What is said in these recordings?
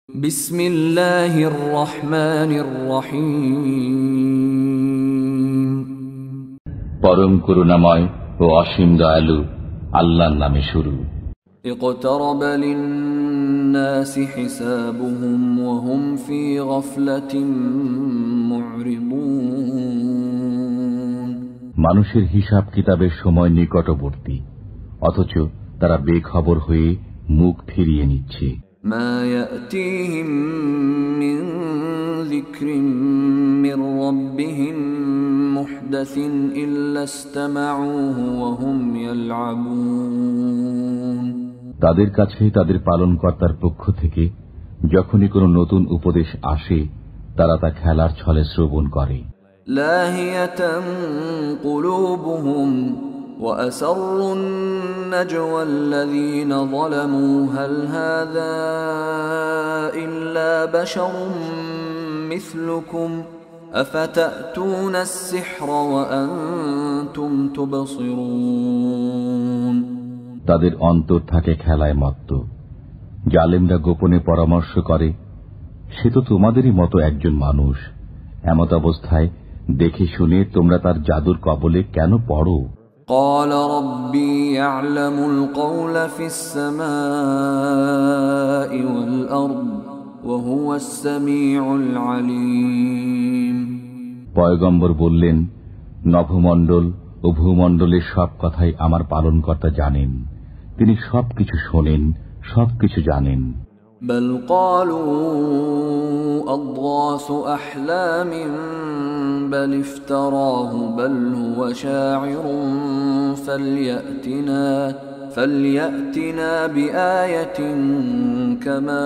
বিসমিল্লাহির রহমানির রহিম। পরম করুণাময় ও অসীম দয়ালু আল্লাহর নামে শুরু। ইকতারাবা লিন-নাসি হিসাবুহুম ওয়া হুম ফি গাফলাতিন মু'রিদুন। মানুষের হিসাব কিতাবের সময় নিকটবর্তী, অথচ তারা বেখবর হয়ে মুখ ফিরিয়ে নিচ্ছে। মা ইয়াতিহিম মিন যিকরিন মির রাব্বিহিম মুহদাসিন ইল্লা ইসতামাউহু ওয়া হুম ইয়ালআবুন। তাদের কাছে তাদের পালনকর্তার পক্ষ থেকে যখনই কোনো নতুন উপদেশ আসে, তারা তা খেলার ছলে শ্রবণ করে। লাহিয়াতান কুলুবুহুম ওয়া আসররুন নাজওয়া আল্লাযীনা যালামু হাল হাযা ইল্লা বাশারুম মিসলুকুম আফাতাতুনা আস-সিহরা ওয়া আনতুম তুবসিরুন। তাদের অন্তর থাকে খেলায় মত্ত। জালেমরা গোপনে পরামর্শ করে, সে তো তোমাদেরই মতো একজন মানুষ। এমত অবস্থায় দেখে শুনে তোমরা তার জাদুর কবলে কেন পড়ো? قال ربي يعلم القول في السماء والأرض وهو السميع العليم। পয়গম্বর বললেন, নভমণ্ডল ও ভূমণ্ডলের সব কথাই আমার পালনকর্তা জানেন, তিনি সবকিছু শোনেন, সবকিছু জানেন। بل قالوا أضغاث أحلام بل افتراه بل هو شاعر فليأتنا بآية كما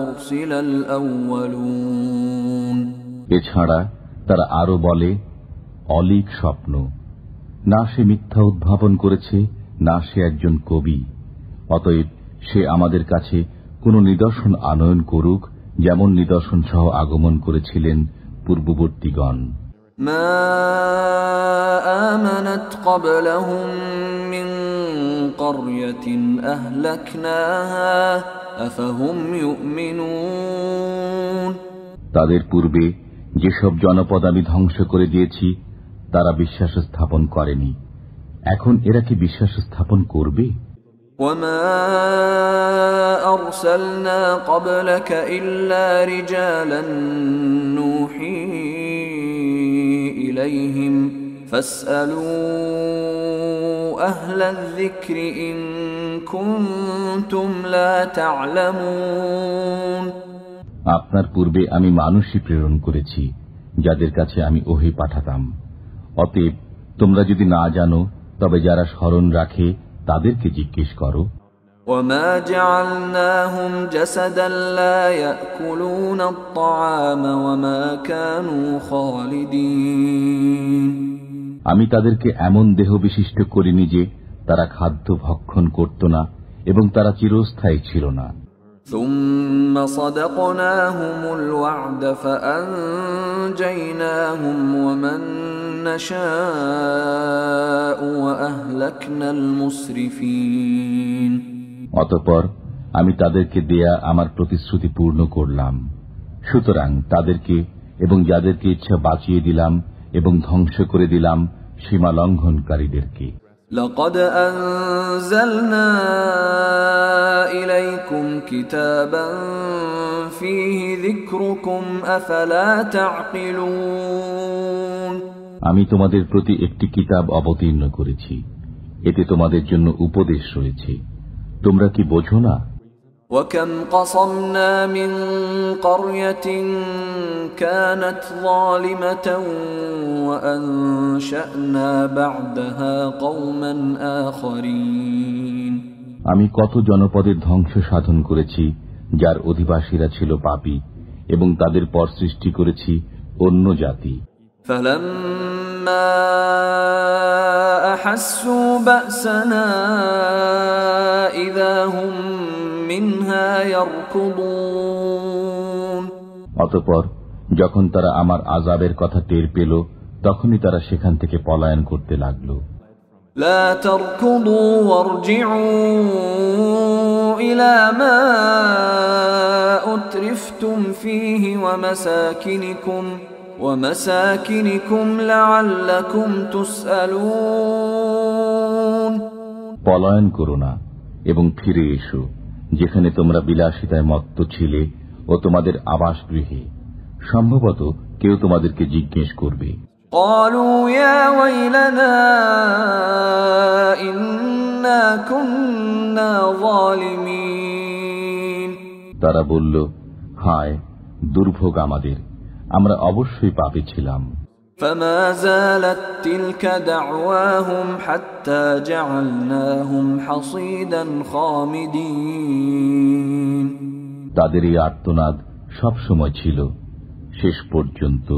أرسل الأولون। এছাড়া তারা আরো বলে, অলীক স্বপ্ন, না সে মিথ্যা উদ্ভাবন করেছে, না সে একজন কবি। অতএব সে আমাদের কাছে কোন নিদর্শন আনয়ন করুক, যেমন নিদর্শন সহ আগমন করেছিলেন পূর্ববর্তীগণ। মা আমানাত ক্বাবলাহুম মিন ক্বরয়াতিন আহলাকনাহা আফাহুম ইউমিনুন। তাদের পূর্বে যেসব জনপদ আমি ধ্বংস করে দিয়েছি, তারা বিশ্বাস স্থাপন করেনি। এখন এরা কি বিশ্বাস স্থাপন করবে? وما أرسلنا قبلك إلا رجالا نوحي إليهم فاسألوا أهل الذكر إن كنتم لا تعلمون। আপনার পূর্বে আমি মানুষই প্রেরণ করেছি, যাদের কাছে আমি ওহী পাঠাতাম। অতএব তোমরা যদি না জানো, তবে যারা স্মরণ রাখে তাদেরকে জিজ্ঞেস করো। وما جعلناهم جسدا لا يأكلون الطعام وما كانوا خالدين। আমি তাদেরকে এমন দেহ বিশিষ্ট করিনি যে তারা খাদ্য ভক্ষণ করত না এবং তারা চিরস্থায়ী ছিল না। ثم صدقناهم الوعد فأنجيناهم ومن نشاء وأهلكنا المسرفين। অতঃপর আমি তাদেরকে দেয়া আমার প্রতিশ্রুতি পূর্ণ করলাম, সুতরাং তাদেরকে এবং যাদেরকে ইচ্ছা বাঁচিয়ে দিলাম এবং ধ্বংস করে দিলাম সীমা লঙ্ঘনকারীদেরকে। لقد أنزلنا إليكم كتابا فيه ذكركم أفلا تعقلون। আমি তোমাদের প্রতি একটি কিতাব অবতীর্ণ করেছি, এতে তোমাদের জন্য উপদেশ রয়েছে, তোমরা কি বোঝো না? وكم قصمنا من قرية كانت ظالمة وأنشأنا بعدها قوما آخرين। আমি কত জনপদের ধ্বংস সাধন করেছি, যার অধিবাসীরা ছিল পাপী, এবং তাদের পর সৃষ্টি করেছি অন্য জাতি। فلما أحسوا بأسنا إذا هم منها يركضون। অতঃপর যখন তারা আমার আযাবের কথা টের পেল, তখনই তারা সেখান থেকে পলায়ন করতে লাগল। لا تركضوا وارجعوا إلى ما فيه ومساكنكم لعلكم تسألون পলায়ন করো না এবং ফিরে এসো যেখানে তোমরা বিলাসিতায় মত্ত ছিলে ও তোমাদের আবাসগৃহে। সম্ভবত কেউ তোমাদেরকে জিজ্ঞেস করবে। قالوا يا ويلنا إنا كنا ظالمين তারা বলল, হায় দুর্ভোগ আমাদের, আমরা অবশ্যই পাপী ছিলাম। فما زالت تلك دعواهم حتى جعلناهم حصيدا خامدين তাদের এই আর্তনাদ সব সময় ছিল, শেষ পর্যন্ত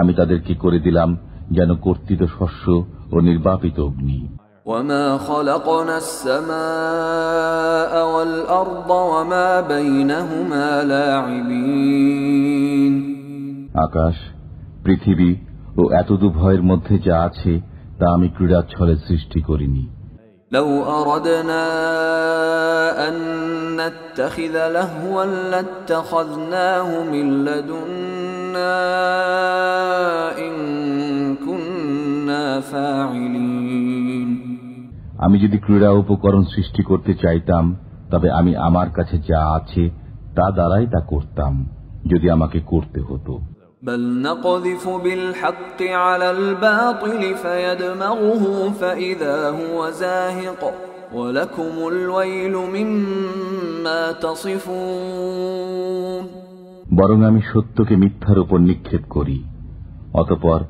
আমি তাদেরকে করে দিলাম যেন কর্তিত শস্য ও নির্বাপিত অগ্নি। وما خلقنا السماء والأرض وما بينهما لاعبين আকাশ, পৃথিবী ও এতদুভয়ের মধ্যে যা আছে তা আমি ক্রীড়াচ্ছলে সৃষ্টি করিনি। لو أردنا أن نتخذ لهوا لاتخذناه من لدنا إن كنا فاعلين আমি যদি ক্রীড়া উপকরণ সৃষ্টি করতে চাইতাম তবে আমি আমার কাছে যা আছে তা দ্বারাই তা করতাম, যদি আমাকে করতে হতো। بل نقذف بالحق على الباطل فيدمغه فإذا هو زاهق ولكم الويل مما تصفون বরং আমি সত্যকে মিথ্যার উপর নিক্ষেপ করি, অতঃপর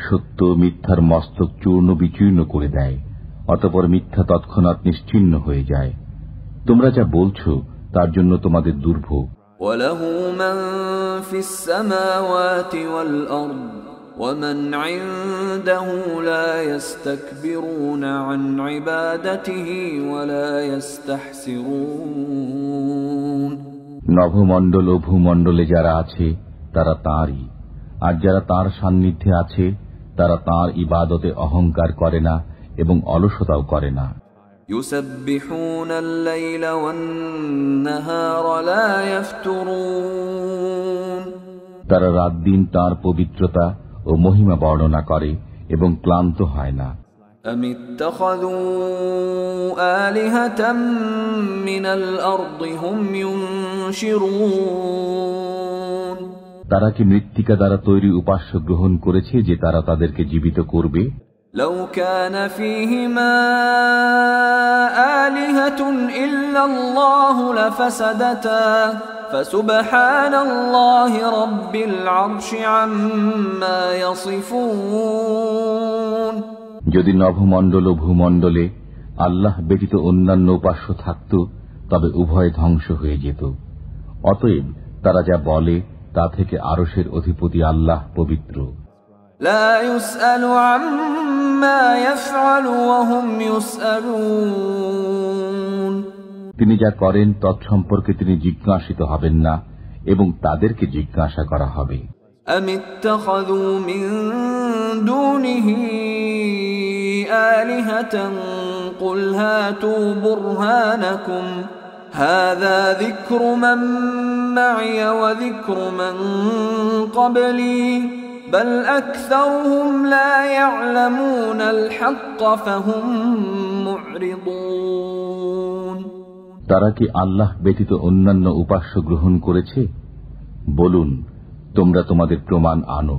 সত্য মিথ্যার মস্তক চূর্ণ বিচূর্ণ করে দেয়, অতঃপর মিথ্যা তৎক্ষণাৎ নিশ্চিহ্ন হয়ে যায়। তোমরা যা বলছো তার জন্য তোমাদের দুর্ভোগ। وله من في السماوات والأرض ومن عنده لا يستكبرون عن عبادته ولا يستحسرون নভমণ্ডল ও ভূমণ্ডলে যারা আছে তারা তাঁরই, আর যারা তাঁর সান্নিধ্যে আছে তারা তাঁর ইবাদতে অহংকার করে না এবং অলসতাও করে না। يسبحون الليل والنهار لا يفترون তারা রাত দিন তাঁর পবিত্রতা ও মহিমা বর্ণনা করে এবং ক্লান্ত হয় না। أم اتخذوا آلهة من الأرض هم ينشرون তারা কি মৃত্তিকা দ্বারা তৈরি উপাস্য গ্রহণ করেছে যে তারা তাদেরকে জীবিত করবে? لو كان فيهما آلهة إلا الله لفسدتا فسبحان الله رب العرش عما يصفون যদি নভমণ্ডল ও ভূমণ্ডলে আল্লাহ ব্যতীত অন্যান্য উপাস্য থাকত তবে উভয় ধ্বংস হয়ে যেত। অতএব তারা যা বলে তা থেকে আরশের অধিপতি আল্লাহ পবিত্র। لا يسأل عما يفعل وهم يسألون তিনি যা করেন তৎসম্পর্কে তিনি জিজ্ঞাসিত হবেন না এবং তাদেরকে জিজ্ঞাসা করা হবে। أم اتخذوا من دونه آلهة قل هاتوا برهانكم هذا ذكر من معي وذكر من قبلي بل أكثرهم لا يعلمون الحق فهم معرضون তারা কি আল্লাহ ব্যতীত অন্যান্য উপাস্য গ্রহণ করেছে? বলুন, তোমরা তোমাদের প্রমাণ আনো।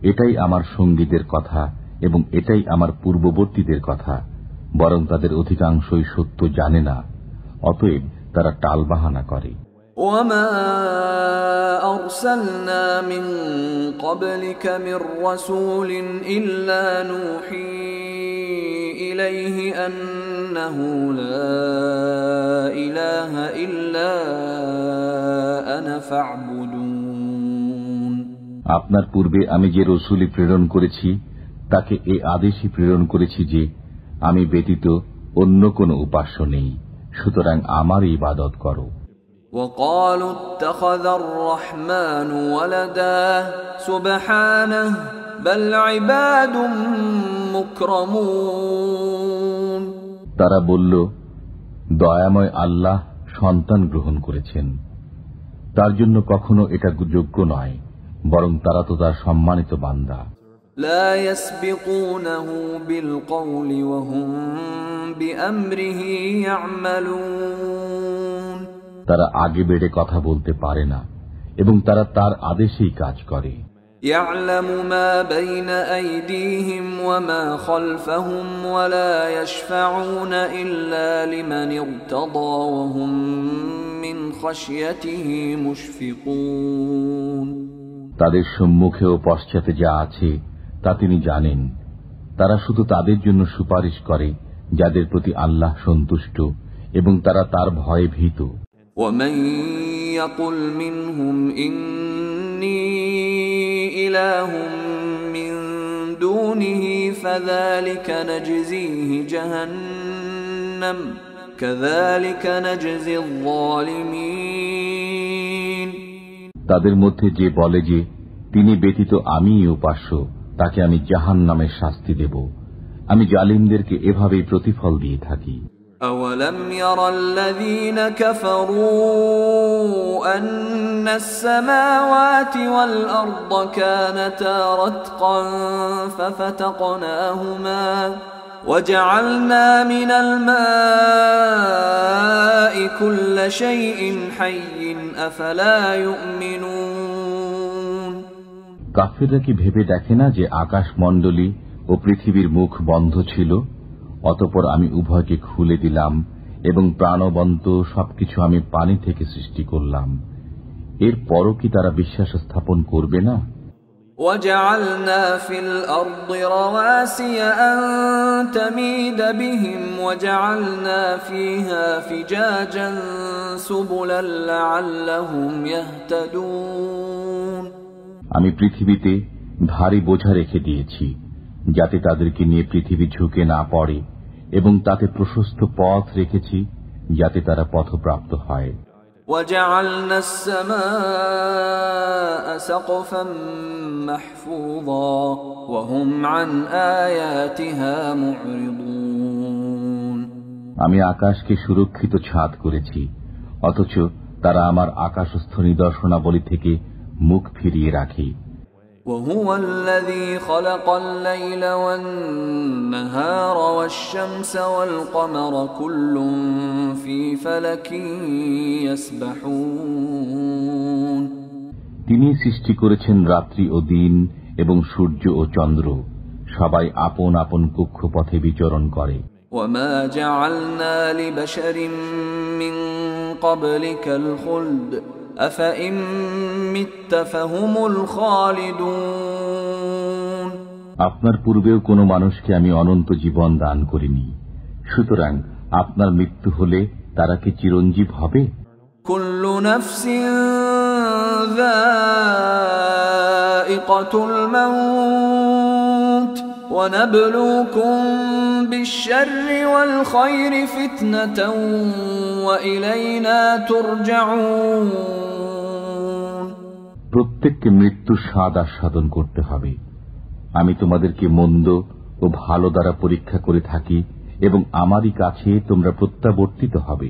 এটাই আমার সঙ্গীদের কথা এবং এটাই আমার পূর্ববর্তীদের কথা, বরং তাদের অধিকাংশই সত্য জানে না, অতএব তারা টালবাহানা করে। وما أرسلنا من قبلك من رسول إلا نوحي إليه أنه لا إله إلا أنا فاعبدون আপনার পূর্বে আমি যে রসূল প্রেরণ করেছি তাকে এ আদেশই প্রেরণ করেছি যে আমি ব্যতীত অন্য কোনো উপাস্য নেই, সুতরাং আমার ইবাদত করো। وقالوا اتخذ الرحمن ولدا سبحانه بل عباد مكرمون তারা বলল, দয়াময় আল্লাহ সন্তান গ্রহণ করেছেন, তার জন্য কখনো এটা যোগ্য নয়, বরং তারা তো তার সম্মানিত বান্দা। لا يسبقونه بالقول وهم بأمره يعملون তারা আগে বেড়ে কথা বলতে পারে না এবং তারা তার আদেশেই কাজ করে। يعلم ما بين أيديهم وما خلفهم ولا يشفعون إلا لمن ارتضى وهم من خشيته مشفقون তাদের সম্মুখে ও পশ্চাতে যা আছে তা তিনি জানেন। তারা শুধু তাদের জন্য সুপারিশ করে যাদের প্রতি আল্লাহ সন্তুষ্ট এবং তারা তার ভয়ে ভীত। ومن يقل منهم إني إله من دونه فذلك نجزيه جهنم كذلك نجزي الظالمين তাদের মধ্যে যে বলে যে তিনি ব্যতীত আমিই উপাস্য, তাকে আমি জাহান্নামের শাস্তি দেব। আমি জালিমদেরকে এভাবেই প্রতিফল দিয়ে থাকি। أولم ير الذين كفروا أن السماوات والأرض كانتا رتقا ففتقناهما وجعلنا من الماء كل شيء حي أفلا يؤمنون কাফিররা কি ভেবে দেখে না যে আকাশমণ্ডলী ও পৃথিবীর মুখ বন্ধ ছিল, অতঃপর আমি উভয়কে খুলে দিলাম এবং প্রাণবন্ত সবকিছু আমি পানি থেকে সৃষ্টি করলাম। এরপরও কি তারা বিশ্বাস স্থাপন করবে না? وجعلنا في الأرض رواسي أن تميد بهم وجعلنا فيها فجاجا سبلا لعلهم يهتدون আমি পৃথিবীতে ভারী বোঝা রেখে দিয়েছি যাতে তাদেরকে নিয়ে পৃথিবী ঝুঁকে না পড়ে, এবং তাতে প্রশস্ত পথ রেখেছি যাতে তারা পথপ্রাপ্ত হয়। وجعلنا السماء سقفا محفوظا وهم عن آياتها معرضون আমি আকাশকে সুরক্ষিত ছাদ করেছি, অথচ তারা আমার আকাশস্থ নিদর্শনাবলী থেকে মুখ ফিরিয়ে রাখে। وهو الذي خلق الليل والنهار والشمس والقمر كل في فلك يسبحون তিনি সৃষ্টি করেছেন রাত্রি ও দিন এবং সূর্য ও চন্দ্র, সবাই আপন আপন কক্ষপথে বিচরণ করে। وما جعلنا لبشر من قبلك الخلد أفإن مت فهم الخالدون আপনার পূর্বেও কোনো মানুষকে আমি অনন্ত জীবন দান করিনি, সুতরাং আপনার মৃত্যু হলে তারা কি চিরঞ্জীব হবে? كل نفس ذائقة الموت ونبلوكم بالشر والخير فتنة وإلينا ترجعون প্রত্যেককে মৃত্যুর স্বাদ আস্বাদন করতে হবে। আমি তোমাদেরকে মন্দ ও ভালো দ্বারা পরীক্ষা করে থাকি এবং আমারই কাছে তোমরা প্রত্যাবর্তিত হবে।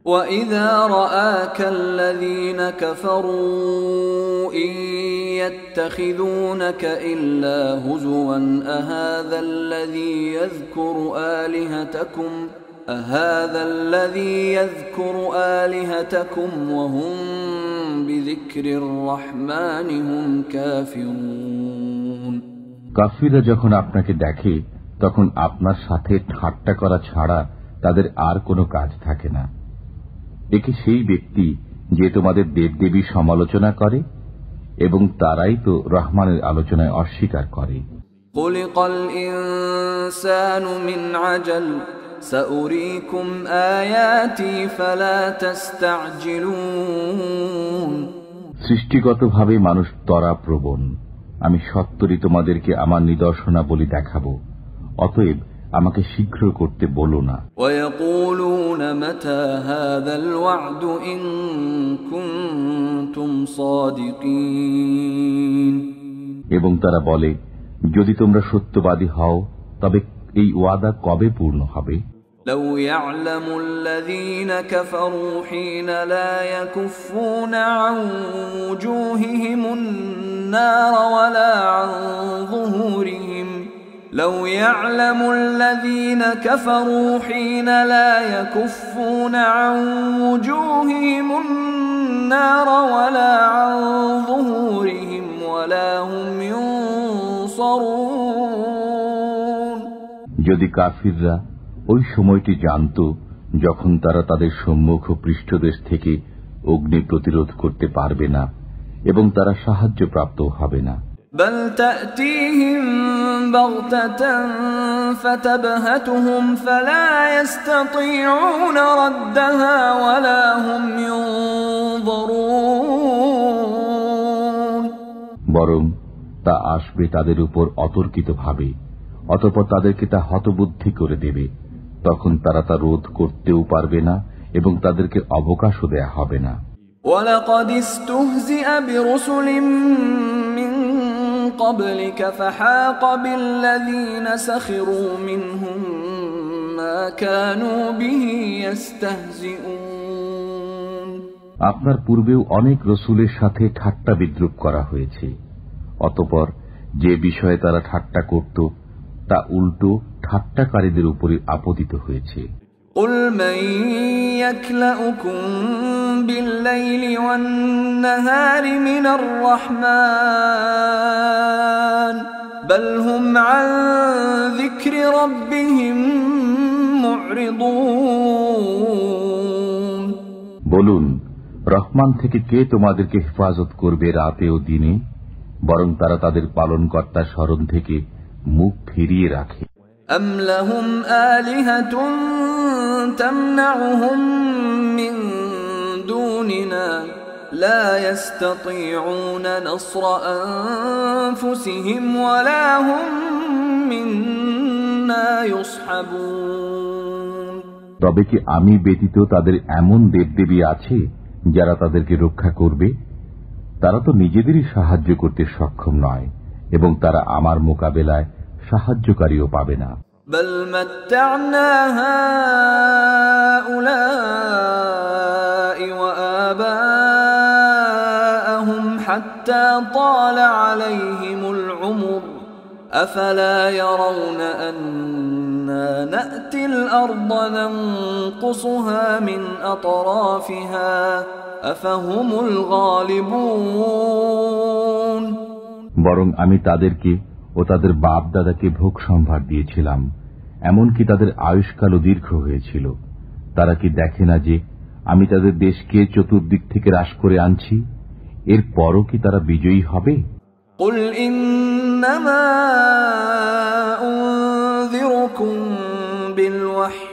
وَإِذَا رَآكَ الَّذِينَ كَفَرُوا إِن يَتَّخِذُونَكَ إِلَّا هُزُوًا أَهَذَا الَّذِي يَذْكُرُ آلِهَتَكُمْ وَهُمْ بِذِكْرِ الرَّحْمَنِ هُمْ كَافِرُونَ কাফিররা যখন আপনাকে দেখে তখন আপনার সাথে ঠাট্টা করা ছাড়া তাদের আর কোনো কাজ থাকে না। একে সেই ব্যক্তি যে তোমাদের দেবদেবী সমালোচনা করে এবং তারাই তো রহমানের আলোচনায় অস্বীকার করে। خُلِقَ الْإِنسَانُ مِنْ عَجَلٍ سَأُرِيكُمْ آيَاتِي فَلَا تَسْتَعْجِلُونَ সৃষ্টিগতভাবে মানুষ ত্বরাপ্রবণ, আমি সত্তরই তোমাদেরকে আমার নিদর্শনাবলী দেখাবো, অতএব আমাকে শীঘ্র করতে বলো না। وَيَقُولُونَ مَتَى هَذَا الْوَعْدُ إِن كُنتُمْ صَادِقِينَ এবং তারা বলে, যদি তোমরা সত্যবাদী হও তবে এই ওয়াদা কবে পূর্ণ হবে? لو يعلم الذين كفروا حين لا يكفون عن وجوههم النار ولا عن ظهورهم لو يعلم الذين كفروا حين لا يكفون عن وجوههم النار ولا عن ظهورهم ولا هم ينصرون যদি কাফিররা ওই সময়টি জানত যখন তারা তাদের সম্মুখ ও পৃষ্ঠদেশ থেকে অগ্নি প্রতিরোধ করতে পারবে না এবং তারা সাহায্যপ্রাপ্ত হবে না। بل تأتيهم بغتة فتبهتهم فلا يستطيعون ردها ولا هم ينظرون বরং তা আসবে তাদের উপর অতর্কিতভাবে, অতঃপর তাদেরকে তা হতবুদ্ধি করে দেবে। তখন তারা তা রোধ করতেও পারবে না এবং তাদেরকে অবকাশও দেয়া হবে না। وَلَقَدِ اسْتُهْزِئَ بِرُسُلٍ مِّن قَبْلِكَ فَحَاقَ بِالَّذِينَ سَخِرُوا مِنْهُم مَّا كَانُوا بِهِ يَسْتَهْزِئُونَ আপনার পূর্বেও অনেক রসুলের সাথে ঠাট্টা বিদ্রূপ করা হয়েছে, অতঃপর যে বিষয়ে তারা ঠাট্টা করত তা উল্টো ঠাট্টাকারীদের উপরে আপতিত হয়েছে। قُلْ مَن يَكْلَؤُكُم بِاللَّيْلِ وَالنَّهَارِ مِنَ الرَّحْمَنِ بَلْ هُمْ عَن ذِكْرِ رَبِّهِم مُّعْرِضُونَ বলুন, রহমান থেকে কে তোমাদেরকে হেফাজত করবে রাতে ও দিনে? বরং তারা তাদের পালনকর্তার স্মরণ থেকে মুখ ফিরিয়ে রাখে। أَمْ لَهُمْ آلِهَةٌ تَمْنَعُهُم مِّن دُونِنَا لَا يَسْتَطِيعُونَ نَصْرَ أَنفُسِهِمْ وَلَا هُم مِّنَّا يُصْحَبُونَ তবে কি আমি ব্যতীত তাদের এমন দেবদেবী আছে যারা তাদেরকে রক্ষা করবে? তারা তো নিজেদেরই সাহায্য করতে সক্ষম নয় এবং তারা আমার মোকাবেলায় সাহায্যকারীও পাবে না। بل متعنا هؤلاء وآباءهم حتى طال عليهم العمر أفلا يرون أنا نأتي الأرض ننقصها من أطرافها أفهم الغالبون বরং আমি তাদেরকে ও তাদের বাপ দাদাকে ভোগ সম্ভার দিয়েছিলাম, এমনকি তাদের আয়ুষ্কালও দীর্ঘ হয়েছিল। তারা কি দেখে না যে আমি তাদের দেশকে চতুর্দিক থেকে হ্রাস করে আনছি? এর পরও কি তারা বিজয়ী হবে? قُلْ إِنَّمَا أُنذِرُكُم بِالْوَحْيِ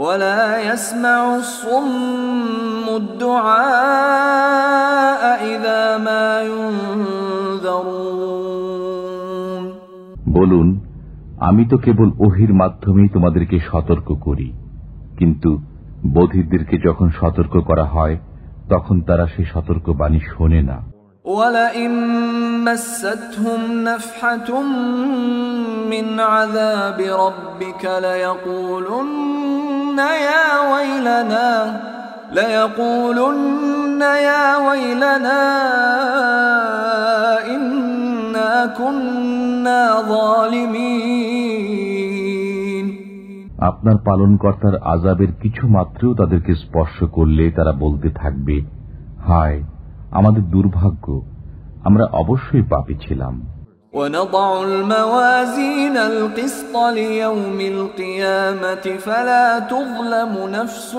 وَلَا يَسْمَعُ الصُّمُّ الدُّعَاءَ إِذَا مَا يُنذَرُونَ বলুন, আমি তো কেবল ওহির মাধ্যমেই তোমাদেরকে সতর্ক করি, কিন্তু বধিরদেরকে যখন সতর্ক করা হয় তখন তারা সেই সতর্কবাণী শোনে না। وَلَئِن مَّسَّتْهُمْ نَفْحَةٌ مِّنْ عَذَابِ رَبِّكَ لَيَقُولُنَّ يَا وَيْلَنَا إِنَّا كُنَّا ظَالِمِينَ আপনার পালনকর্তার আযাবের কিছু মাত্রও তাদেরকে স্পর্শ করলে তারা বলতে থাকবে, হায় আমাদের দুর্ভাগ্য, আমরা অবশ্যই পাপী ছিলাম। وَنَضَعُ الْمَوَازِينَ الْقِسْطَ لِيَوْمِ الْقِيَامَةِ فَلَا تُظْلَمُ نَفْسٌ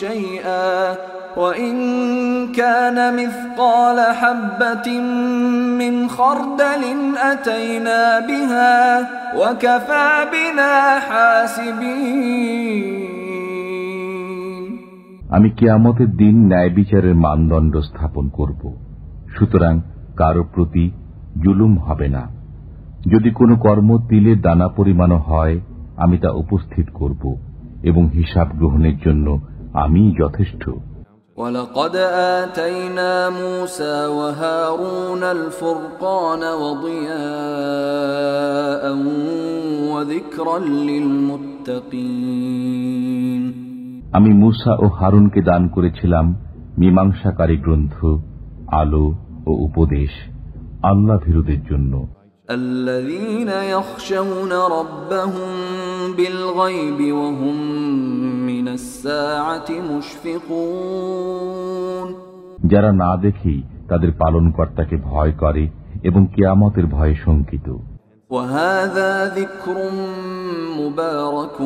شَيْئًا وَإِن كَانَ مِثْقَالَ حَبَّةٍ مِّنْ خَرْدَلٍ أَتَيْنَا بِهَا وَكَفَى بِنَا حَاسِبِينَ আমি কিয়ামতের দিন ন্যায় বিচারের মানদণ্ড স্থাপন করব, সুতরাং কারো প্রতি জুলুম হবে না। যদি কোনো কর্ম তিলের দানা পরিমাণও হয়, আমি তা উপস্থিত করব এবং হিসাব গ্রহণের জন্য আমিই যথেষ্ট। وَلَقَدْ آتَيْنَا مُوسَى وَهَارُونَ الْفُرْقَانَ وَضِيَاءً وَذِكْرًا لِلْمُتَّقِينَ للمتقين আমি মূসা ও হারুনকে দান করেছিলাম মীমাংসাকারী গ্রন্থ, আলো ও উপদেশ আল্লাহ ভীরুদের জন্য। الذين يخشون ربهم بالغيب وهم من الساعة مشفقون যারা না দেখেই তাদের পালনকর্তাকে ভয় করে এবং কিয়ামতের ভয়ে শঙ্কিত। وهذا ذكر مبارك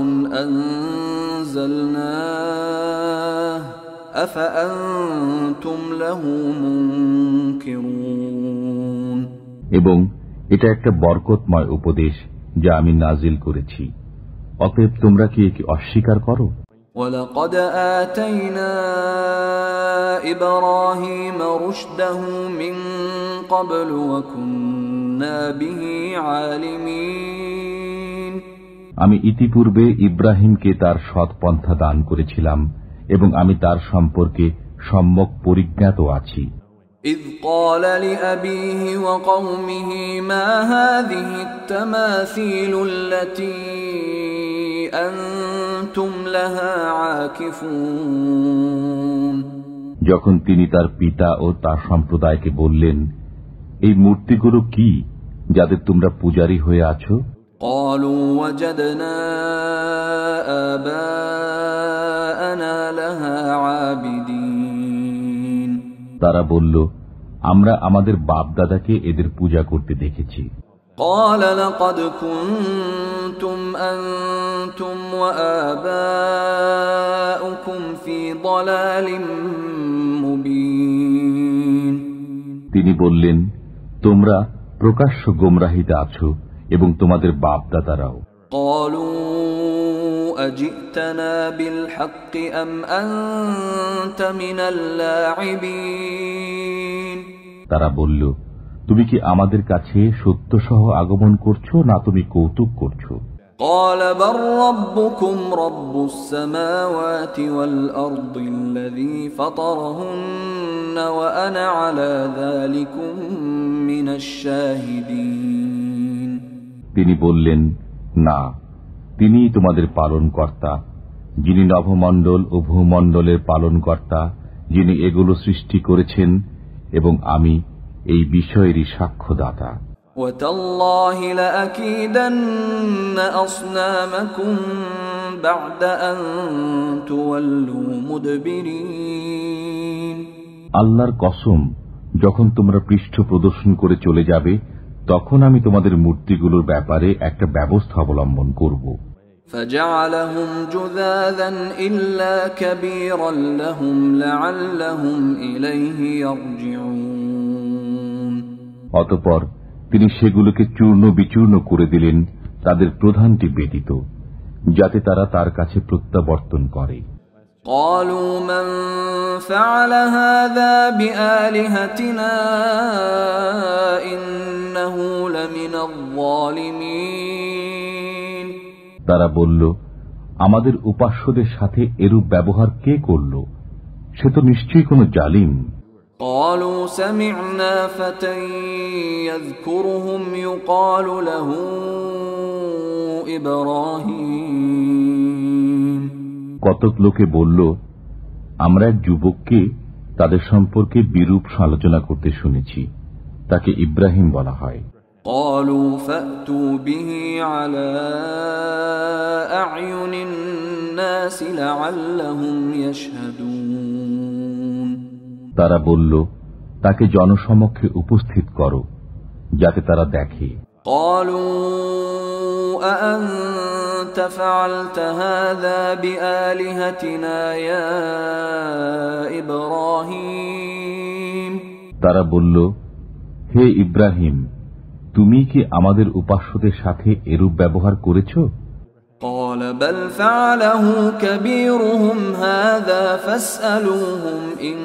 أنزلناه أفأنتم له منكرون এবং এটা একটা বরকতময় উপদেশ যা আমি নাজিল করেছি, অতএব তোমরা কি একে অস্বীকার করো? وَلَقَدْ آتَيْنَا إِبْرَاهِيمَ رُشْدَهُ مِنْ قَبْلُ وَكُنَّا بِهِ عَالِمِينَ আমি ইতিপূর্বে ইব্রাহিমকে তার সৎপন্থা দান করেছিলাম এবং আমি তার সম্পর্কে সম্যক পরিজ্ঞাত আছি। إِذْ قَالَ لِأَبِيهِ وَقَوْمِهِ مَا هَذِهِ التَّمَاثِيلُ الَّتِي أَنْتُمْ لَهَا عَاكِفُونَ যখন তিনি তার পিতা ও তার সম্প্রদায়কে বললেন, এই মূর্তিগুলো কি যাদের তোমরা পূজারী হয়ে আছো? قَالُوا وَجَدْنَا آبَاءَنَا لَهَا عَابِدِينَ তারা বলল, আমরা আমাদের বাপ দাদাকে এদের পূজা করতে দেখেছি। قَالَ لَقَدْ كُنْتُمْ أَنْتُمْ وَآبَاؤُكُمْ فِي ضَلَالٍ مُبِينٍ তিনি বললেন, তোমরা প্রকাশ্য গোমরাহিতে আছো এবং তোমাদের বাপ দাদারাও। قَالُوا أَجِئْتَنَا بِالْحَقِّ أَمْ أَنْتَ مِنَ اللاعبين তারা বলল, তুমি কি আমাদের কাছে সত্য সহ আগমন করছো না তুমি কৌতুক করছো? قَالَ بَلْ رَبُّكُمْ رَبُّ السَّمَاوَاتِ وَالْأَرْضِ الَّذِي فَطَرَهُنَّ وَأَنَا عَلَى ذَلِكُمْ مِنَ الشَّاهِدِينَ তিনি বললেন, না, তিনিই তোমাদের পালনকর্তা, যিনি নভমণ্ডল ও ভূমণ্ডলের পালনকর্তা, যিনি এগুলো সৃষ্টি করেছেন এবং আমি এই বিষয়েরই সাক্ষ্যদাতা। وَتَاللَّهِ لَأَكِيدَنَّ أَصْنَامَكُمْ بَعْدَ أَن تُوَلُّوا مُدْبِرِينَ আল্লাহর কসম, যখন তোমরা পৃষ্ঠ প্রদর্শন করে চলে যাবে তখন আমি তোমাদের মূর্তিগুলোর ব্যাপারে একটা ব্যবস্থা অবলম্বন করব। فَجَعَلَهُمْ جُذَاذًا إِلَّا كَبِيرًا لَهُمْ لَعَلَّهُمْ إِلَيْهِ يَرْجِعُونَ অতঃপর তিনি সেগুলোকে চূর্ণ বিচূর্ণ করে দিলেন, তাদের প্রধানটি ব্যতীত, যাতে তারা তার কাছে প্রত্যাবর্তন করে। قَالُوا مَنْ فَعَلَ هَذَا بِآلِهَتِنَا إِنَّهُ لَمِنَ الظَّالِمِينَ তারা বলল, আমাদের উপাস্যদের সাথে এরূপ ব্যবহার কে করল? সে তো নিশ্চয়ই কোনো জালিম। قَالُوا سَمِعْنَا فَتًى يَذْكُرُهُمْ يُقَالُ لَهُ إِبْرَاهِيمُ কতক লোকে বলল, আমরা এক যুবককে তাদের সম্পর্কে বিরূপ আলোচনা করতে শুনেছি, তাকে ইব্রাহিম বলা হয়। قَالُوا فَأْتُوا بِهِ عَلَى أَعْيُنِ النَّاسِ لَعَلَّهُمْ يَشْهَدُونَ তারা বলল, তাকে জনসমক্ষে উপস্থিত করো যাতে তারা দেখে। قَالُوا أَأَنْتَ فَعَلْتَ هَذَا بِآلِهَتِنَا يَا إِبْرَاهِيمُ তারা বলল, হে ইব্রাহিম, তুমি কি আমাদের উপাস্যদের সাথে এরূপ ব্যবহার করেছ? قَالَ بَلْ فَعَلَهُ كَبِيرُهُمْ هَذَا فَاسْأَلُوهُمْ إِن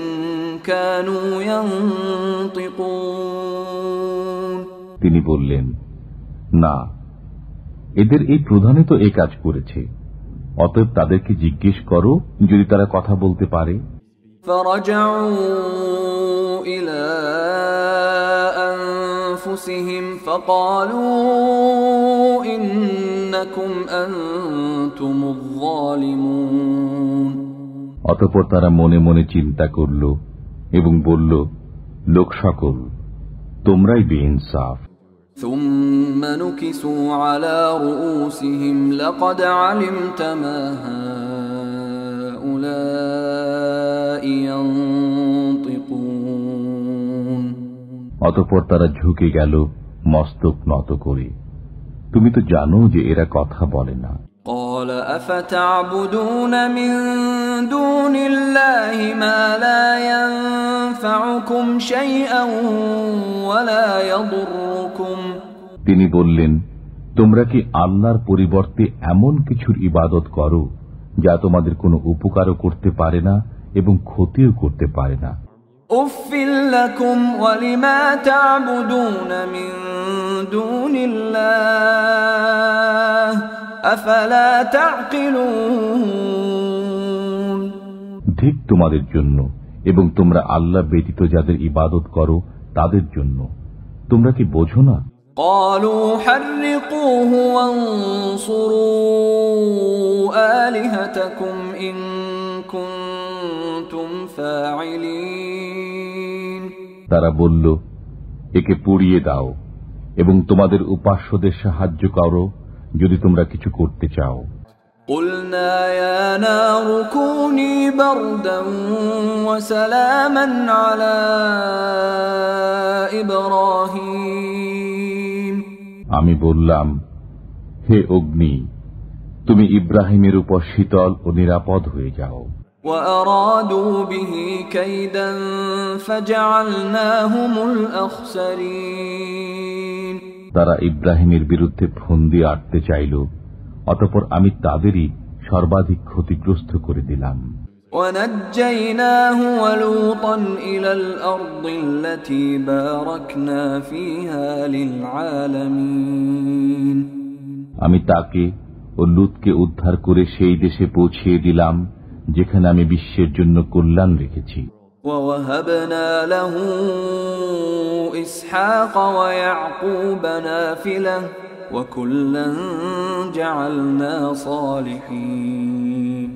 كَانُوا يَنطِقُونَ তিনি বললেন, না, এদের এই প্রধানে তো এই কাজ করেছে, অতএব তাদেরকে জিজ্ঞেস করো যদি তারা কথা বলতে পারে। فَرَجَعُوا إِلَى أنفسهم فقالوا إنكم أنتم الظالمون অতঃপর তারা মনে মনে চিন্তা করল এবং বলল, লোক সকল, তোমরাই বেইনসাফ। ثم نكسوا على رؤوسهم لقد علمت ما هؤلاء ينطقون অতঃপর তারা ঝুঁকে গেল মস্তক নত করে, তুমি তো জানো যে এরা কথা বলে না। قال أفتعبدون من دون الله ما لا ينفعكم شيئا ولا يضركم তিনি বললেন, তোমরা কি আল্লাহর পরিবর্তে এমন কিছুর ইবাদত করো যা তোমাদের কোনো উপকারও করতে পারে না এবং ক্ষতিও করতে পারে না। أُفٍّ لَكُمْ وَلِمَا تَعْبُدُونَ مِن دُونِ اللَّهِ أَفَلَا تَعْقِلُونَ ঠিক তোমাদের জন্য এবং তোমরা আল্লাহ ব্যতীত যাদের ইবাদত করো তাদের জন্য, তোমরা কি বোঝো না? قالوا حرقوه وانصروا آلهتكم إن كنتم فاعلين তারা বলল, একে পুড়িয়ে দাও এবং তোমাদের উপাস্যদের সাহায্য করো যদি তোমরা কিছু করতে চাও। قلنا يا نار كوني بردا وسلاما على إبراهيم আমি বললাম, হে অগ্নি, তুমি ইব্রাহিমের উপর শীতল ও নিরাপদ হয়ে যাও। وأرادوا به كيدا فجعلناهم الأخسرين তারা ইব্রাহিমের বিরুদ্ধে ফন্দি আটতে চাইল, অতঃপর আমি তাদেরই সর্বাধিক ক্ষতিগ্রস্ত করে দিলাম। ونجيناه ولوطا إلى الأرض التي باركنا فيها للعالمين আমি তাকে ও লূতকে উদ্ধার করে সেই দেশে পৌঁছিয়ে দিলাম যেখানে আমি বিশ্বের জন্য কল্যাণ রেখেছি। ووهبنا له إسحاق ويعقوب نافلة وكلا جعلنا صالحين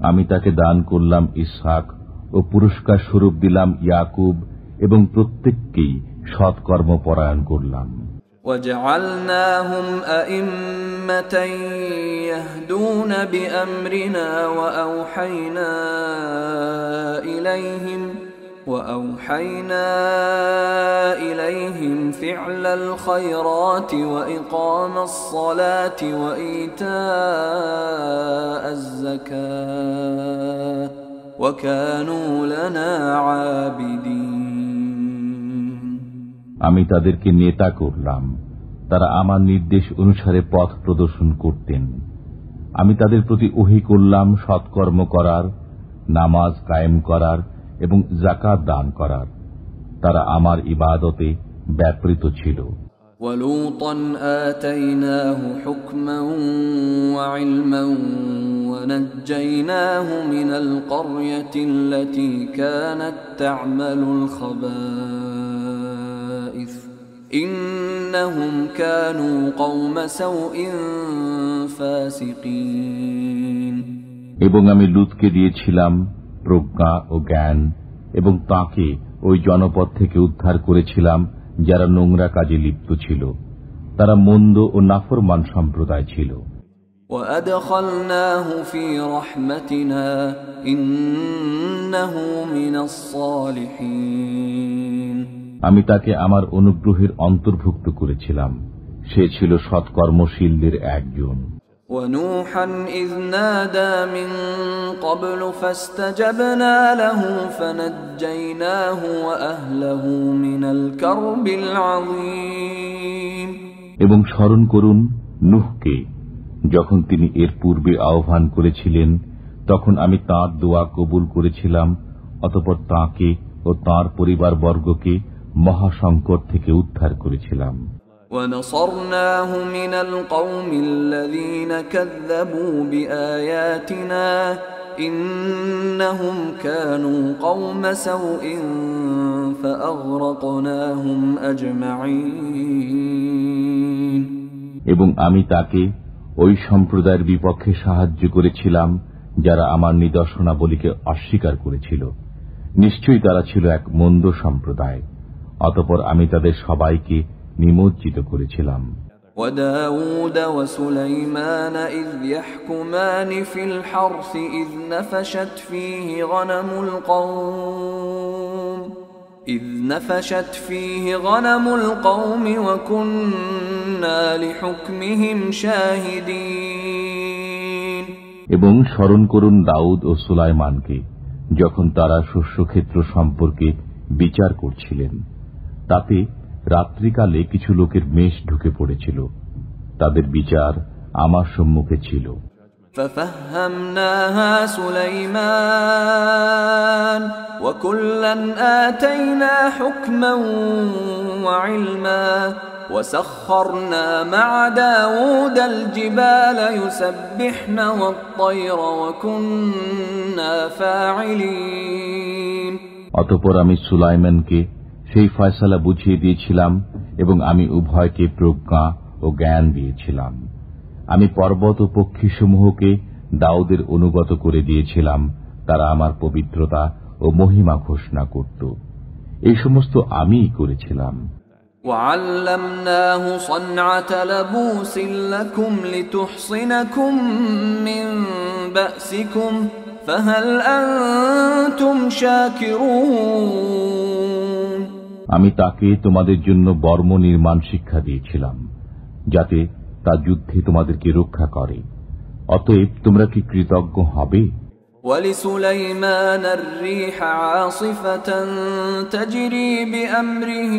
আমি তাকে দান করলাম ইসহাক ও পুরস্কার স্বরূপ দিলাম ইয়াকুব এবং প্রত্যেককেই সৎকর্ম পরায়ণ করলাম। وجعلناهم أئمة يهدون بأمرنا وأوحينا إليهم فعل الخيرات وإقام الصلاة وإيتاء الزكاة وكانوا لنا عابدين আমি তাদেরকে নেতা করলাম, তারা আমার নির্দেশ অনুসারে পথ প্রদর্শন করতেন। আমি তাদের প্রতি ওহী করলাম সৎকর্ম করার, নামাজ কায়েম করার এবং যাকাত দান করার। তারা আমার ইবাদতে ব্যাপৃত ছিল। وَلُوطًا آتَيْنَاهُ حُكْمًا وَعِلْمًا وَنَجَّيْنَاهُ مِنَ الْقَرْيَةِ الَّتِي كَانَتْ تَعْمَلُ الْخَبَائِثَ إِنَّهُمْ كَانُوا قَوْمَ سَوْءٍ فَاسِقِينَ এবং আমি লূতকে দিয়েছিলাম প্রজ্ঞা ও জ্ঞান এবং তাকে ওই জনপদ থেকে উদ্ধার করেছিলাম যারা নোংরা কাজে লিপ্ত ছিল। তারা মন্দ ও নাফরমান সম্প্রদায় ছিল। وَأَدْخَلْنَاهُ فِي رَحْمَتِنَا إِنَّهُ مِنَ الصَّالِحِينَ আমি তাকে আমার অনুগ্রহের অন্তর্ভুক্ত করেছিলাম, সে ছিল সৎকর্মশীলদের একজন। وَنُوحًا إِذْ نَادَى مِن قَبْلُ فَاسْتَجَبْنَا لَهُ فَنَجَّيْنَاهُ وَأَهْلَهُ مِنَ الْكَرْبِ الْعَظِيمِ এবং স্মরণ করুন নূহকে, যখন তিনি এর পূর্বে আহ্বান করেছিলেন, তখন আমি তাঁর দোয়া কবুল করেছিলাম, অতঃপর তাঁকে ও তাঁর পরিবারবর্গকে মহাসংকট থেকে উদ্ধার করেছিলাম। وَنَصَرْنَاهُ مِنَ الْقَوْمِ الَّذِينَ كَذَّبُوا بِآيَاتِنَا إنهم كانوا قوم سوء فأغرقناهم أجمعين এবং আমি তাকে ওই সম্প্রদায়ের বিপক্ষে সাহায্য করেছিলাম যারা আমার নিদর্শনাবলীকে অস্বীকার করেছিল। নিশ্চয়ই তারা ছিল এক মন্দ সম্প্রদায়। অতঃপর আমি তাদের সবাইকে নিমজ্জিত করেছিলাম। وَدَاوُودَ وَسُلَيْمَانَ إِذْ يَحْكُمَانِ فِي الْحَرْثِ إِذْ نَفَشَتْ فِيهِ غَنَمُ الْقَوْمِ وَكُنَّا لِحُكْمِهِمْ شَاهِدِينَ এবং স্মরণ করুন দাউদ ও সুলাইমানকে যখন তারা শস্যক্ষেত্র সম্পর্কে বিচার করছিলেন। তাতে রাত্রিকালে কিছু লোকের মেষ ঢুকে পড়েছিল। তাদের বিচার আমার সম্মুখে ছিল। فَفَهَّمْنَاهَا سُلَيْمَانَ وَكُلًّا آتَيْنَا حُكْمًا وَعِلْمًا وَسَخَّرْنَا مَعَ دَاوُودَ الْجِبَالَ يُسَبِّحْنَ وَالطَّيْرَ وَكُنَّا فَاعِلِينَ অতঃপর আমি সুলাইমানকে সেই ফয়সালা বুঝিয়ে দিয়েছিলাম এবং আমি উভয়কে প্রজ্ঞা ও জ্ঞান দিয়েছিলাম। আমি পর্বত ও পক্ষীসমূহকে দাউদের অনুগত করে দিয়েছিলাম, তারা আমার পবিত্রতা ও মহিমা ঘোষণা করত। এই সমস্ত আমিই করেছিলাম। وَعَلَّمْنَاهُ صَنْعَةَ لَبُوسٍ لَكُمْ لِتُحْصِنَكُمْ مِنْ بَأْسِكُمْ فَهَلْ أَنْتُمْ شَاكِرُونَ আমি তাকে তোমাদের জন্য বর্ম নির্মাণ শিক্ষা দিয়েছিলাম, যাতে তা যুদ্ধে তোমাদেরকে রক্ষা করে। অতএব তোমরা কি কৃতজ্ঞ হবে? وَلِسُلَيْمَانَ الرِّيحَ عَاصِفَةً تَجْرِي بِأَمْرِهِ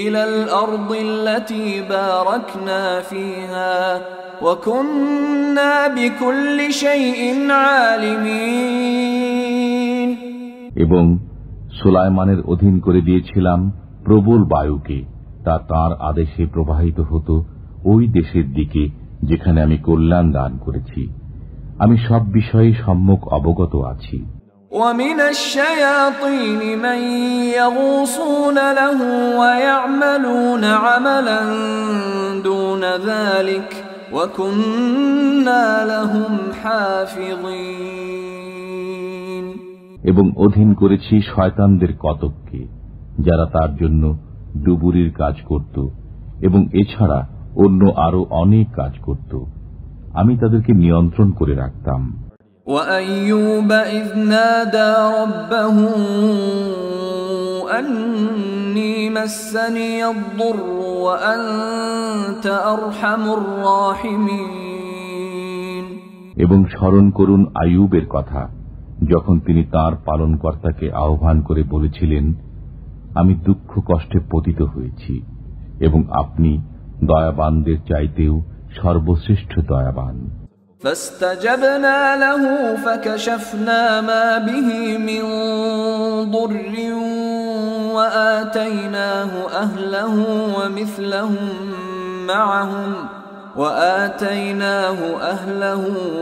إِلَى الْأَرْضِ الَّتِي بَارَكْنَا فِيهَا وَكُنَّا بِكُلِّ شَيْءٍ عَالِمِينَ এবং সুলাইমানের অধীন করে দিয়েছিলাম প্রবল বায়ুকে, তা তাঁর আদেশে প্রবাহিত হতো ওই দেশের দিকে যেখানে আমি কল্যাণ দান করেছি। আমি সব বিষয়ে সম্যক অবগত আছি। وَمِنَ الشَّيَاطِينِ مَن يَغُوصُونَ لَهُ وَيَعْمَلُونَ عَمَلًا دُونَ ذَلِكَ وَكُنَّا لَهُمْ حَافِظِينَ এবং অধীন করেছি শয়তানদের কতককে, যারা তার জন্য ডুবুরির কাজ করত এবং এছাড়া অন্য আরো অনেক কাজ করত। আমি তাদেরকে নিয়ন্ত্রণ করে রাখতাম। وَأَيُّوبَ إِذْ نَادَى رَبَّهُ أَنِّي مَسَّنِيَ الضُّرُّ وَأَنْتَ أَرْحَمُ الراحمين এবং স্মরণ করুন আইয়ুবের কথা, যখন তিনি তাঁর পালনকর্তাকে আহ্বান করে বলেছিলেন, আমি দুঃখ কষ্টে পতিত হয়েছি এবং আপনি দয়াবানদের চাইতেও সর্বশ্রেষ্ঠ দয়াবান। فاستجبنا له فكشفنا ما به من ضر وآتيناه أهله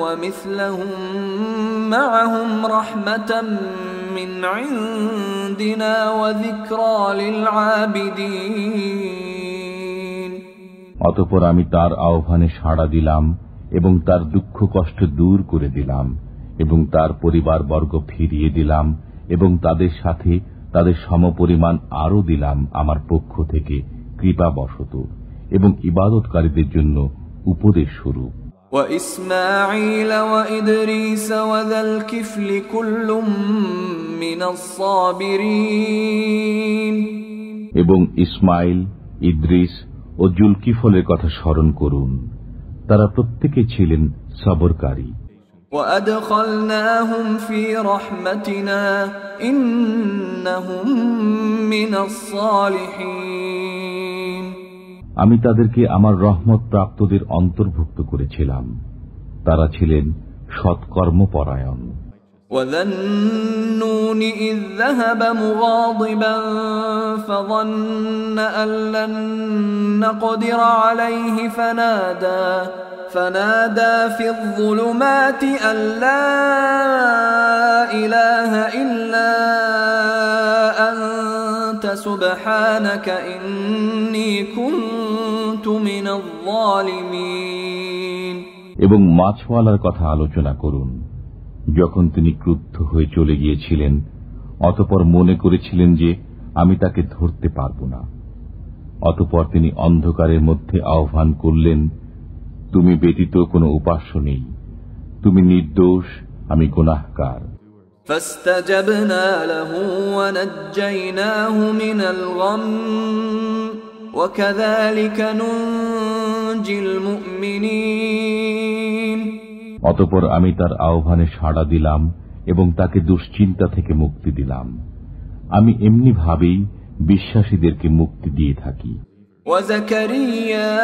ومثلهم معهم رحمة من عندنا وذكرى للعابدين অতঃপর আমি তার আহ্বানে সাড়া দিলাম এবং তার দুঃখ কষ্ট দূর করে দিলাম এবং তার পরিবারবর্গ ফিরিয়ে দিলাম এবং তাদের সাথে তাদের সমপরিমাণ আরো দিলাম আমার পক্ষ থেকে কৃপাবশত এবং ইবাদতকারীদের জন্য উপদেশ স্বরূপ। وإسماعيل وإدريس وذا الكفل كل من الصابرين এবং ইসমাইল, ইদ্রিস ও জুলকিফলের কথা স্মরণ করুন, তারা প্রত্যেকে ছিলেন সবরকারী। وأدخلناهم في رحمتنا إنهم من الصالحين আমি তাদেরকে আমার রহমত প্রাপ্তদের অন্তর্ভুক্ত করেছিলাম, তারা ছিলেন সৎকর্মপরায়ণ। وذا النون إذ ذهب مغاضبا فظن أن لن نقدر عليه فنادى في الظلمات أن لا إله إلا أنت سبحانك إني كنت من الظالمين। এবং মাছওয়ালার কথা আলোচনা করুন, যখন তিনি ক্রুদ্ধ হয়ে চলে গিয়েছিলেন, অতঃপর মনে করেছিলেন যে আমি তাকে ধরতে পারব না। অতঃপর তিনি অন্ধকারের মধ্যে আহ্বান করলেন, তুমি ব্যতীত কোনো উপাস্য নেই, তুমি নির্দোষ, আমি গুনাহগার। فاستجبنا له ونجيناه من الغم وكذلك ننجي المؤمنين। অতঃপর আমি তার আহ্বানে সাড়া দিলাম এবং তাকে দুশ্চিন্তা থেকে মুক্তি দিলাম। আমি এমনি ভাবেই বিশ্বাসীদেরকে মুক্তি দিয়ে থাকি। وزكريا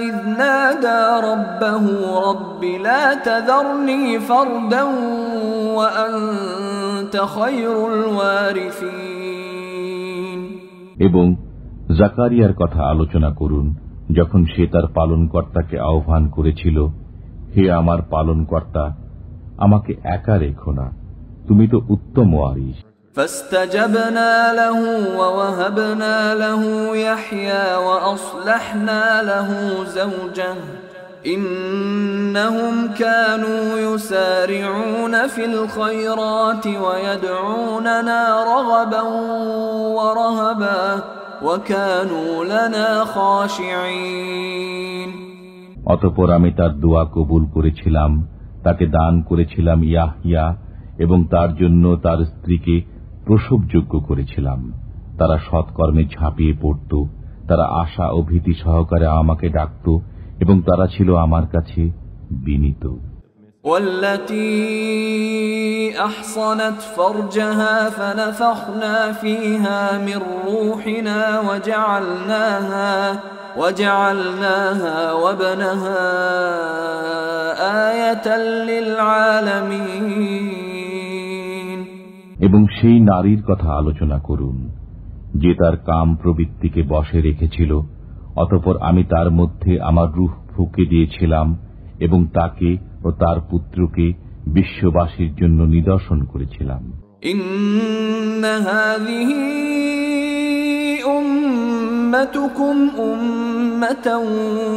إذ نادى ربه رب لا تذرني فردا وأنت خير الوارثين। এবং জাকারিয়ার কথা আলোচনা করুন, যখন সে তার পালনকর্তাকে আহ্বান করেছিল, হে আমার পালনকর্তা, আমাকে একা রেখো না, তুমি তো উত্তম ওয়ারিস। فاستجبنا له ووهبنا له يحيى وأصلحنا له زوجه إنهم كانوا يسارعون في الخيرات ويدعوننا رغبا ورهبا وكانوا لنا خاشعين। অতঃপর আমি তার দোয়া কবুল করেছিলাম, তাকে দান করেছিলাম ইয়াহইয়া এবং তার জন্য তার স্ত্রীকে প্রসবযোগ্য করেছিলাম। তারা সৎকর্মে ঝাঁপিয়ে পড়ত, তারা আশা ও ভীতি সহকারে আমাকে ডাকত এবং তারা ছিল আমার কাছে বিনীত। والتي أحصنت فرجها فنفخنا فيها من روحنا وجعلناها وابنها آية للعالمين। এবং সেই নারীর কথা আলোচনা করুন, যে তার কাম প্রবৃত্তিকে বশে রেখেছিল, অতঃপর আমি তার মধ্যে আমার রূহ ফুঁকে দিয়েছিলাম এবং তাকে ও তার পুত্রকে বিশ্ববাসীর জন্য নিদর্শন করেছিলাম। ইন্না হাযিহি উম্মাতুকুম উম্মাতান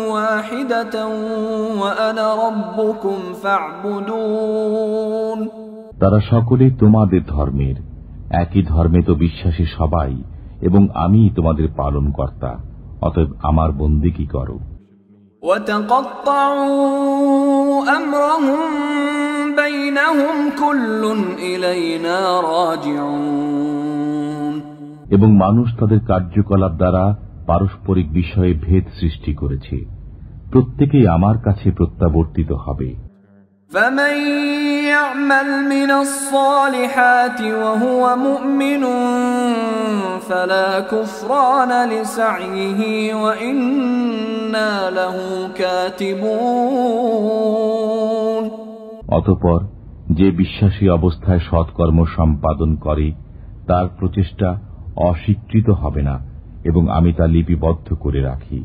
ওয়াহিদাতান ওয়া আনা রাব্বুকুম ফা'বুদুন। তারা সকলেই তোমাদের ধর্মের, একই ধর্মে তো বিশ্বাসী সবাই, এবং আমি তোমাদের পালনকর্তা, অতএব আমার বন্দেগী করো। وَتَقَطَّعُوا أَمْرَهُمْ بَيْنَهُمْ كُلٌّ إِلَيْنَا رَاجِعُونَ। এবং মানুষ তাদের কার্যকলাপ দ্বারা পারস্পরিক বিষয়ে ভেদ সৃষ্টি করেছে, প্রত্যেকেই আমার কাছে প্রত্যাবর্তিত হবে। فَمَن يَعْمَلْ مِنَ الصَّالِحَاتِ وَهُوَ مُؤْمِنٌ فَلَا كُفْرَانَ لِسَعْيِهِ وَإِنَّا لَهُ كَاتِبُونَ। অতঃপর যে বিশ্বাসী অবস্থায় সৎকর্ম সম্পাদন করে, তার প্রচেষ্টা অস্বীকৃত হবে না এবং আমি তা লিপিবদ্ধ করে রাখি।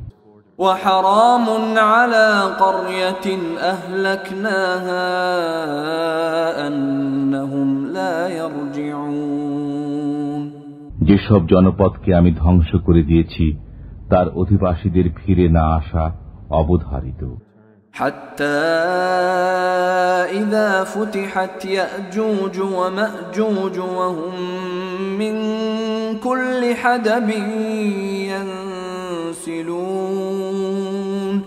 وحرام على قرية أهلكناها أنهم لا يرجعون। যেসব জনপদকে আমি ধ্বংস করে দিয়েছি, তার অধিবাসীদের ফিরে না আসা অবধারিত। حتى إذا فتحت يأجوج ومأجوج وهم من كل حدب ينسلون।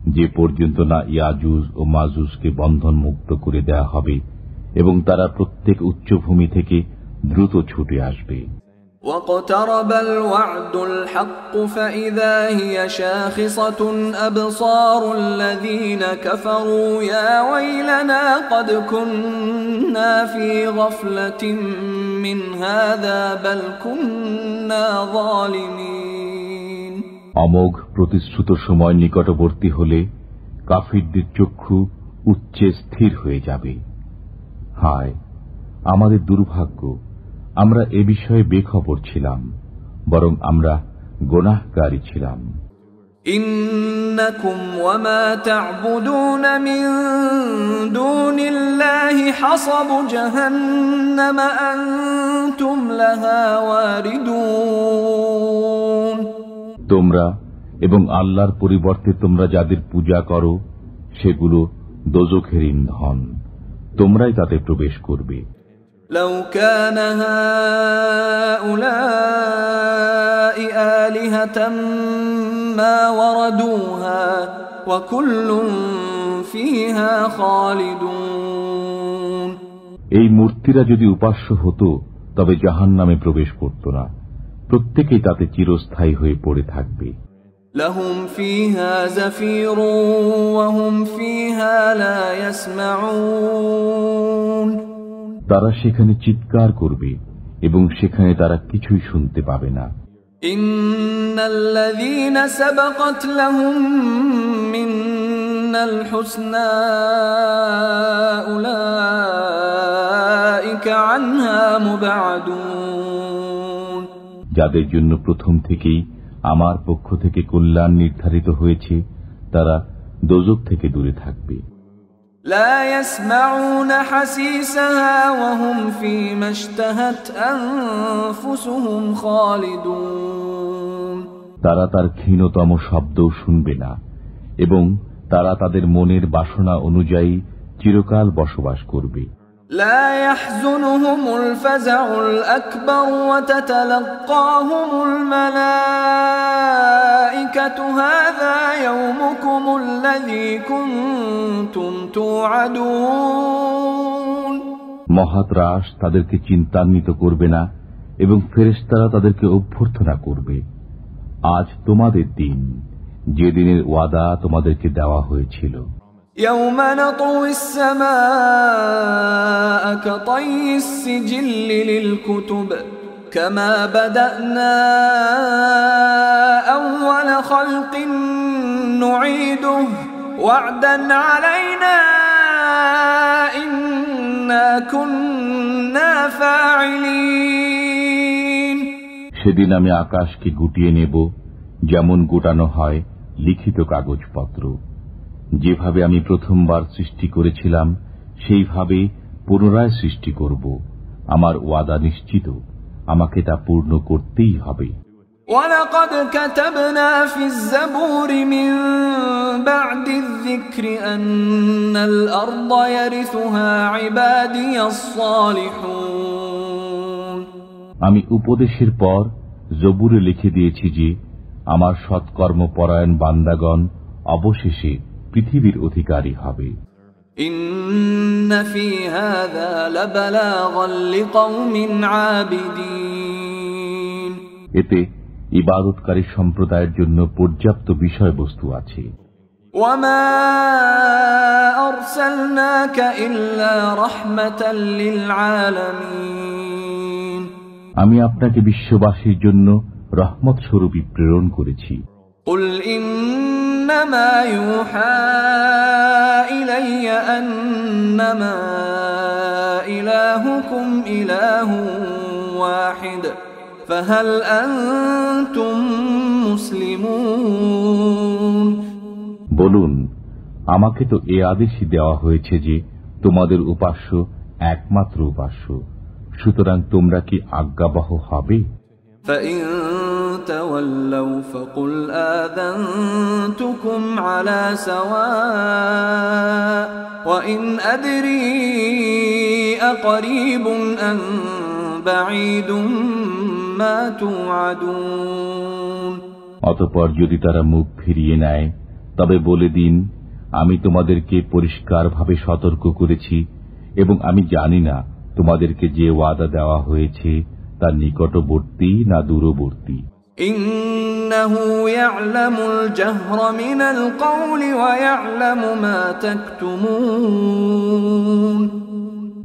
যে পর্যন্ত না ইয়াজুজ ও মাজুজকে বন্ধন মুক্ত করে দেয়া হবে এবং তারা প্রত্যেক উচ্চভূমি থেকে দ্রুত ছুটে আসবে। واقترب الوعد الحق فإذا هي شاخصة أبصار الذين كفروا يا ويلنا قد كنا في غفلة من هذا بل كنا ظالمين। অমোঘ প্রতিশ্রুত সময় নিকটবর্তী হলে কাফিরদের চক্ষু উচ্চে স্থির হয়ে যাবে। হায়, আমাদের দুর্ভাগ্য, আমরা এ বিষয়ে বেখবর ছিলাম, বরং আমরা গুনাহকারী ছিলাম। ইন্নাকুম ওয়া মা তা'বুদুন মিন দুনিল্লাহি হাসাবু জাহান্নাম আনতুম লাহা ওয়ারিদুন। তোমরা এবং আল্লাহর পরিবর্তে তোমরা যাদের পূজা করো সেগুলো দোজখের ইন্ধন, তোমরাই তাতে প্রবেশ করবে। লাউ কানা হাউলাই আলিহাতাম মা ওয়ারাদুহা ওয়া কুল্লুন ফিহা খালিদুন। এই মূর্তিরা যদি উপাস্য হতো তবে জাহান্নামে প্রবেশ করত না, প্রত্যেকেই তাতে চিরস্থায়ী হয়ে পড়ে থাকবে। লাহুম ফিহা যাফীরুন ওয়া হুম ফিহা লা ইয়াসমাউন। তারা সেখানে চিৎকার করবে এবং সেখানে তারা কিছুই শুনতে পাবে না। ইন্নাল্লাযীনা সাবাকাত লাহুম মিনাল হুসনা উলাইকা আনহা মুবআদুন। যাদের জন্য প্রথম থেকেই আমার পক্ষ থেকে কল্যাণ নির্ধারিত হয়েছে তারা দোজখ থেকে দূরে থাকবে। লা ইয়াসমাউনা হাসিসাহা ওয়া হুম ফীমা ইশতাহাত আনফুসুহুম খালিদুন। তারা তার ক্ষীণতম শব্দও শুনবে না এবং তারা তাদের মনের বাসনা অনুযায়ী চিরকাল বসবাস করবে। لا يحزنهم الفزع الأكبر وتتلقاهم الملائكة هذا يومكم الذي كنتم توعدون। মহাত্রাস তাদেরকে চিন্তান্বিত করবে না এবং ফেরেশতারা তাদেরকে অভ্যর্থনা করবে, আজ তোমাদের দিন, যে দিনের ওয়াদা তোমাদেরকে দেওয়া হয়েছিল। يوم نطوي السماء كطي السجل للكتب كما بدأنا أول خلق نعيده وعدا علينا إنا كنا فاعلين। সেদিন আমি আকাশকে গুটিয়ে নেব যেমন গোটানো হয় লিখিত কাগজপত্র। যেভাবে আমি প্রথমবার সৃষ্টি করেছিলাম সেইভাবে পুনরায় সৃষ্টি করব। আমার ওয়াদা নিশ্চিত, আমাকে তা পূর্ণ করতেই হবে। وَلَقَدْ كَتَبْنَا فِي الزَّبُورِ مِن بَعْدِ الذِّكْرِ أَنَّ الْأَرْضَ يَرِثُهَا عِبَادِيَ الصَّالِحُونَ। আমি উপদেশের পর জবুরে লিখে দিয়েছি যে আমার সৎকর্মপরায়ণ বান্দাগণ অবশেষে পৃথিবীর অধিকারী হবে। ইন্না ফী হাযা লাবালাগান লিকওমিন আবিদিন। এতে ইবাদতকারী সম্প্রদায়ের জন্য পর্যাপ্ত বিষয়বস্তু আছে। ওয়ামা আরসালনাকা ইল্লা রাহমাতাল লিল আলামিন। আমি আপনাকে বিশ্ববাসীর জন্য রহমত স্বরূপই প্রেরণ করেছি। কুল ইন্নামা ইউহা ইলাইয়া আন্নামা ইলাহুকুম ইলাহুন ওয়াহিদ ফাহাল আনতুম মুসলিমুন। বলুন, আমাকে তো এ আদেশই দেওয়া হয়েছে যে তোমাদের উপাস্য একমাত্র উপাস্য, সুতরাং তোমরা কি আজ্ঞাবহ হবে? فَإِن تَوَلَّوْا فَقُلْ آذَنْتُكُمْ عَلَى سَوَاءٍ وَإِنْ أَدْرِي أَقَرِيبٌ أَمْ بَعِيدٌ مَا تُوعَدُونَ। অতঃপর যদি তারা মুখ ফিরিয়ে নেয় তবে বলে দিন, আমি তোমাদেরকে পরিষ্কারভাবে সতর্ক করেছি এবং আমি জানি না তোমাদেরকে যে ওয়াদা দেওয়া হয়েছে তা নিকটবর্তী না দূরবর্তী। ইন্নাহু ইয়ালামুল জাহরা মিনাল কওলি ওয়া ইয়ালামু মা তাকতুমুন।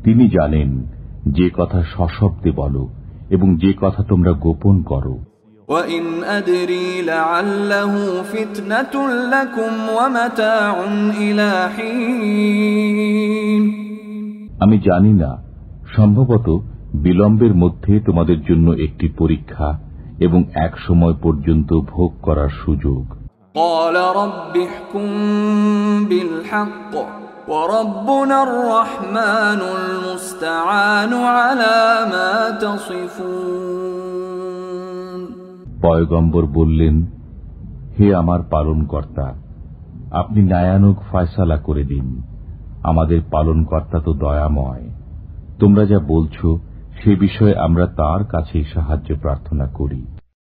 তিনি জানেন যে কথা সশব্দে বলো এবং যে কথা তোমরা গোপন করো। ওয়া ইন আদরি লাআল্লাহু ফিতনাতুল লাকুম ওয়া মাতাউন ইলা হিন। আমি জানি না, সম্ভবত বিলম্বের মধ্যে তোমাদের জন্য একটি পরীক্ষা এবং এক সময় পর্যন্ত ভোগ করার সুযোগ। قال رب احكم بالحق وربنا الرحمن المستعان على ما تصفون। পয়গম্বর বললেন, হে আমার পালনকর্তা, আপনি ন্যায়ানুগ ফয়সালা করে দিন। আমাদের পালনকর্তা তো দয়াময়। তোমরা যা বলছো সে বিষয়ে আমরা তার কাছেই সাহায্য প্রার্থনা করি।